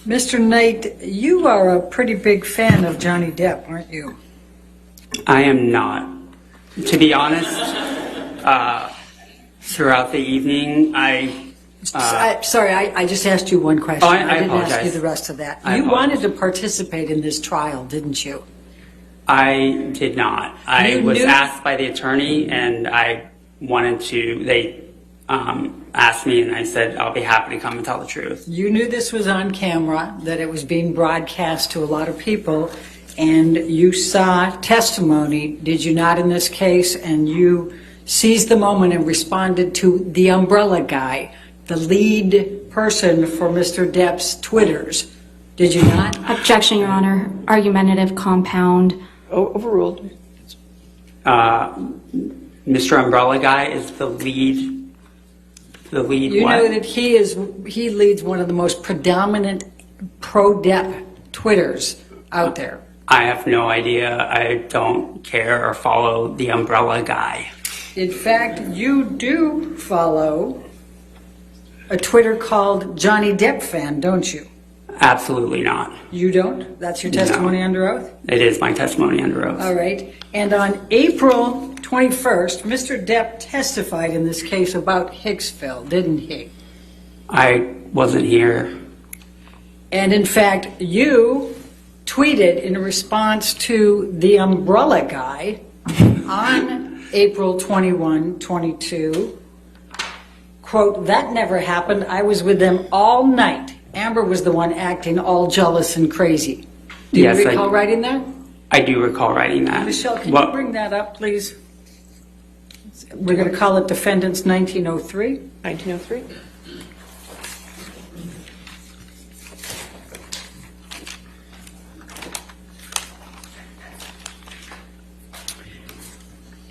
Mr. Knight, you are a pretty big fan of Johnny Depp, aren't you? I am not. To be honest, throughout the evening, Sorry, I just asked you one question. Oh, I didn't apologize. ask you the rest of that. I You apologize. wanted to participate in this trial, didn't you? I did not. I You was knew- asked by the attorney, and I wanted to. They asked me, and I said I'll be happy to come and tell the truth. You knew this was on camera, that it was being broadcast to a lot of people, and you saw testimony, did you not, in this case? And you seized the moment and responded to the umbrella guy, the lead person for Mr. Depp's Twitters. Did you not? Objection, Your Honor. Argumentative compound. Overruled. Mr. Umbrella Guy is the lead. The lead. You what? know that he leads one of the most predominant pro-Depp Twitters out there. I have no idea. I don't care or follow the Umbrella Guy. In fact, you do follow a Twitter called Johnny Depp Fan, don't you? Absolutely not. You don't? That's your testimony under oath? It is my testimony under oath. All right. And on April 21st, Mr. Depp testified in this case about Hicksville, didn't he? I wasn't here. And in fact, you tweeted in response to the umbrella guy on April 21, 22, quote, "That never happened. I was with them all night. Amber was the one acting all jealous and crazy." Do you Yes, recall writing that? I do recall writing that. Michelle, can you bring that up, please? We're going to call it Defendants 1903. 1903.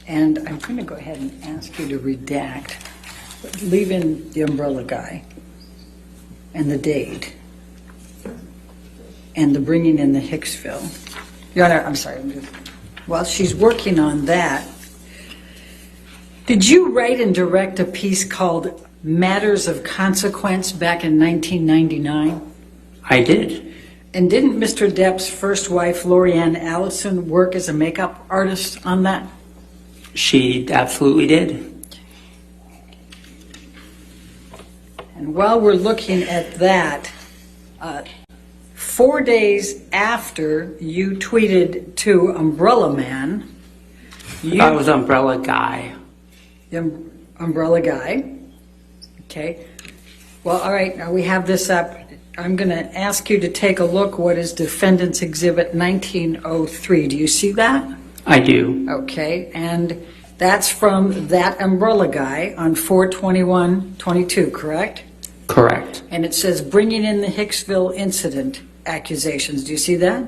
And I'm going to go ahead and ask you to redact, leave in the umbrella guy and the date and the bringing in the Hicksville. Your Honor, I'm sorry. While she's working on that, did you write and direct a piece called Matters of Consequence back in 1999? I did. And didn't Mr. Depp's first wife, Lorianne Allison, work as a makeup artist on that? She absolutely did. And while we're looking at that, 4 days after you tweeted to Umbrella Man, I was Umbrella Guy. Umbrella Guy, okay. Well, all right, now we have this up. I'm going to ask you to take a look what is Defendant's Exhibit 1903. Do you see that? I do. Okay, and that's from that umbrella guy on 4/21/22, correct? Correct. And it says bringing in the Hicksville incident accusations. Do you see that?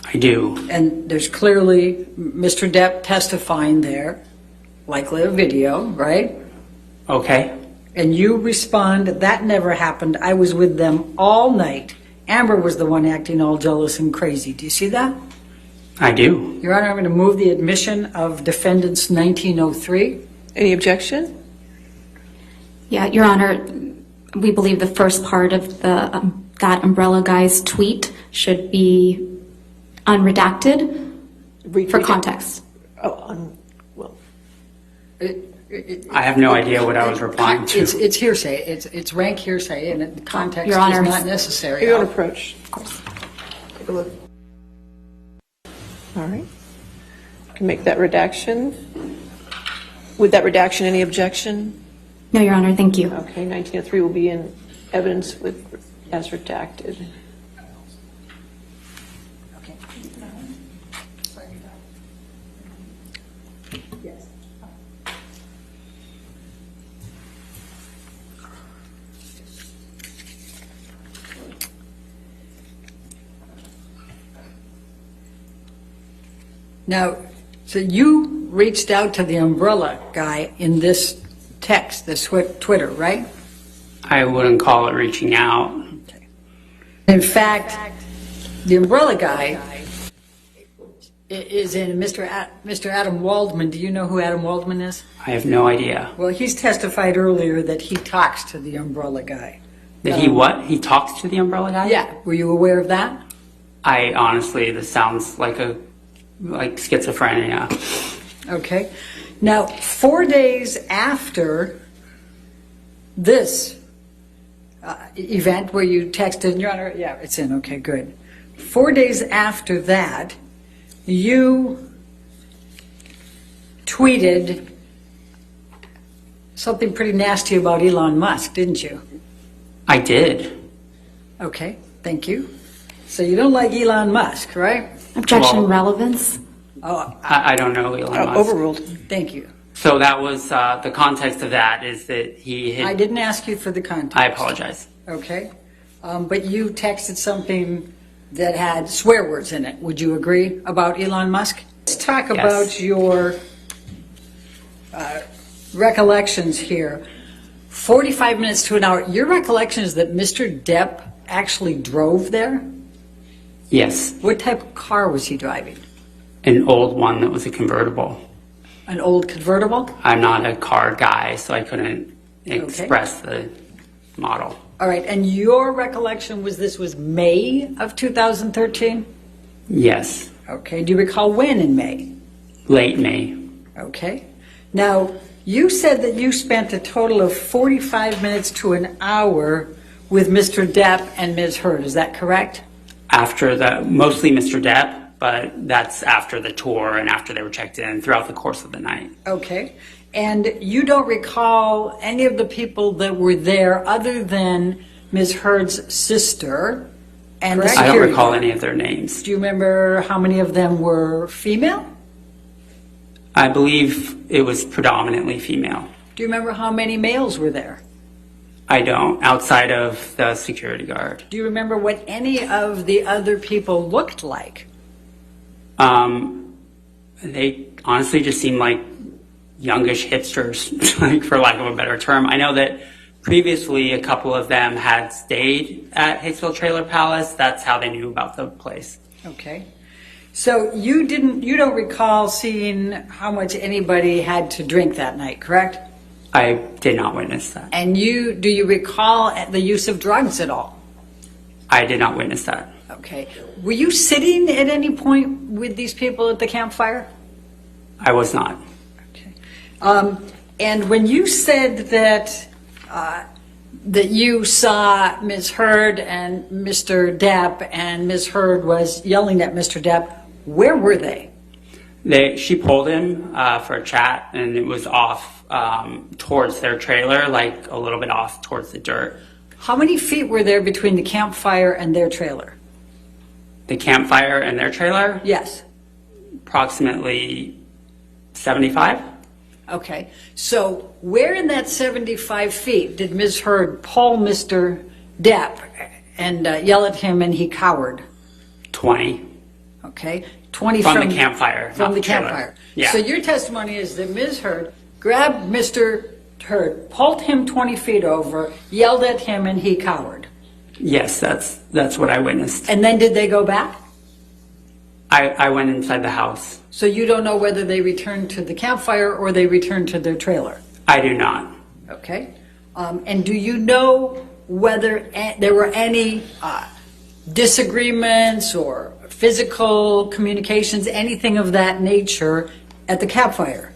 I do. And there's clearly Mr. Depp testifying there, likely a video, right? Okay. And you respond, that never happened. I was with them all night. Amber was the one acting all jealous and crazy. Do you see that? I do. Your Honor, I'm going to move the admission of Defendants 1903. Any objection? Yeah, Your Honor, we believe the first part of the that umbrella guy's tweet should be unredacted for context. Well, I have no idea what I was replying to. It's hearsay. It's rank hearsay, and the context Your Honor, is not necessary. your own approach. Of course. Take a look. All right. You can make that redaction. With that redaction, any objection? No, Your Honor, thank you. Okay, 1903 will be in evidence with as redacted. Okay. Yes. Now, so you reached out to the umbrella guy in this text, this Twitter, right? I wouldn't call it reaching out. In fact, the umbrella guy is in Mr. Adam Waldman. Do you know who Adam Waldman is? I have no idea. Well, he's testified earlier that he talks to the umbrella guy. That he what? He talks to the umbrella guy? Yeah, were you aware of that? I honestly, this sounds like schizophrenia. Okay. Now, 4 days after this event where you texted, Your Honor, yeah, it's in, okay, good. 4 days after that, you tweeted something pretty nasty about Elon Musk, didn't you? I did. Okay, thank you. So you don't like Elon Musk, right? Objection Well- relevance. Oh, I don't know Elon Musk. Overruled. thank you. So that was the context of that is that he had. I didn't ask you for the context. I apologize. Okay. But you texted something that had swear words in it. Would you agree about Elon Musk? Let's talk about your recollections here. 45 minutes to an hour. Your recollection is that Mr. Depp actually drove there? Yes, What type of car was he driving? an old one that was a convertible. An old convertible? I'm not a car guy, so I couldn't express the model. All right. And your recollection was this was May of 2013? Yes, Okay. Do you recall when in May? late May. Okay. Now, you said that you spent a total of 45 minutes to an hour with Mr. Depp and Ms. Heard. Is that correct? After mostly Mr. Depp, but that's after the tour and after they were checked in throughout the course of the night. Okay. And you don't recall any of the people that were there other than Ms. Heard's sister and the I don't security recall guard. any of their names. Do you remember how many of them were female? I believe it was predominantly female. Do you remember how many males were there? I don't, outside of the security guard. Do you remember what any of the other people looked like? They honestly just seemed like youngish hipsters, like for lack of a better term. I know that previously a couple of them had stayed at Hicksville Trailer Palace. That's how they knew about the place. Okay. So you don't recall seeing how much anybody had to drink that night, correct? I did not witness that. And do you recall the use of drugs at all? I did not witness that. Okay. Were you sitting at any point with these people at the campfire? I was not. Okay. And when you said that that you saw Ms. Heard and Mr. Depp, and Ms. Heard was yelling at Mr. Depp, where were they? She pulled him for a chat, and it was off towards their trailer, like a little bit off towards the dirt. How many feet were there between the campfire and their trailer? The campfire and their trailer, Yes. approximately 75. Okay. So where in that 75 feet did Ms. Heard pull Mr. Depp and yell at him and he cowered? 20 Okay. 20 from the campfire. From not the trailer. campfire. Yeah. So your testimony is that Ms. Heard grabbed Mr. Heard, pulled him 20 feet over, yelled at him, and he cowered. Yes, that's what I witnessed. And then did they go back? I went inside the house. So you don't know whether they returned to the campfire or they returned to their trailer? I do not. Okay. And do you know whether there were any disagreements or physical communications, anything of that nature at the campfire?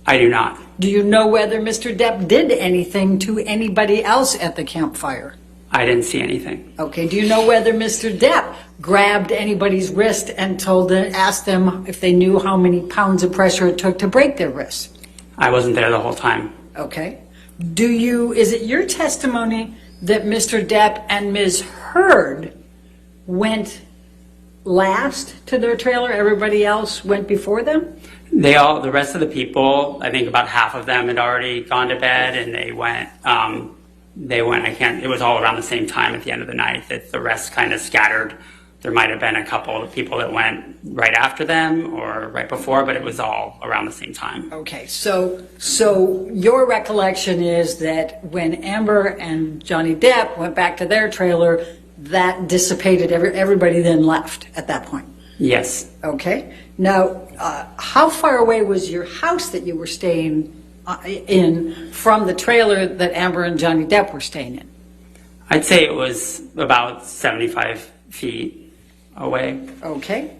I do not. Do you know whether Mr. Depp did anything to anybody else at the campfire? I didn't see anything. Okay. Do you know whether Mr. Depp grabbed anybody's wrist and asked them if they knew how many pounds of pressure it took to break their wrist? I wasn't there the whole time. Okay. Is it your testimony that Mr. Depp and Ms. Heard went last to their trailer? Everybody else went before them? The rest of the people, I think about half of them had already gone to bed, and they went, it was all around the same time at the end of the night that the rest kind of scattered. There might have been a couple of people that went right after them or right before, but it was all around the same time. Okay, so your recollection is that when Amber and Johnny Depp went back to their trailer, that dissipated, everybody then left at that point? Yes. Okay. Now, how far away was your house that you were staying in from the trailer that Amber and Johnny Depp were staying in? I'd say it was about 75 feet away. Okay.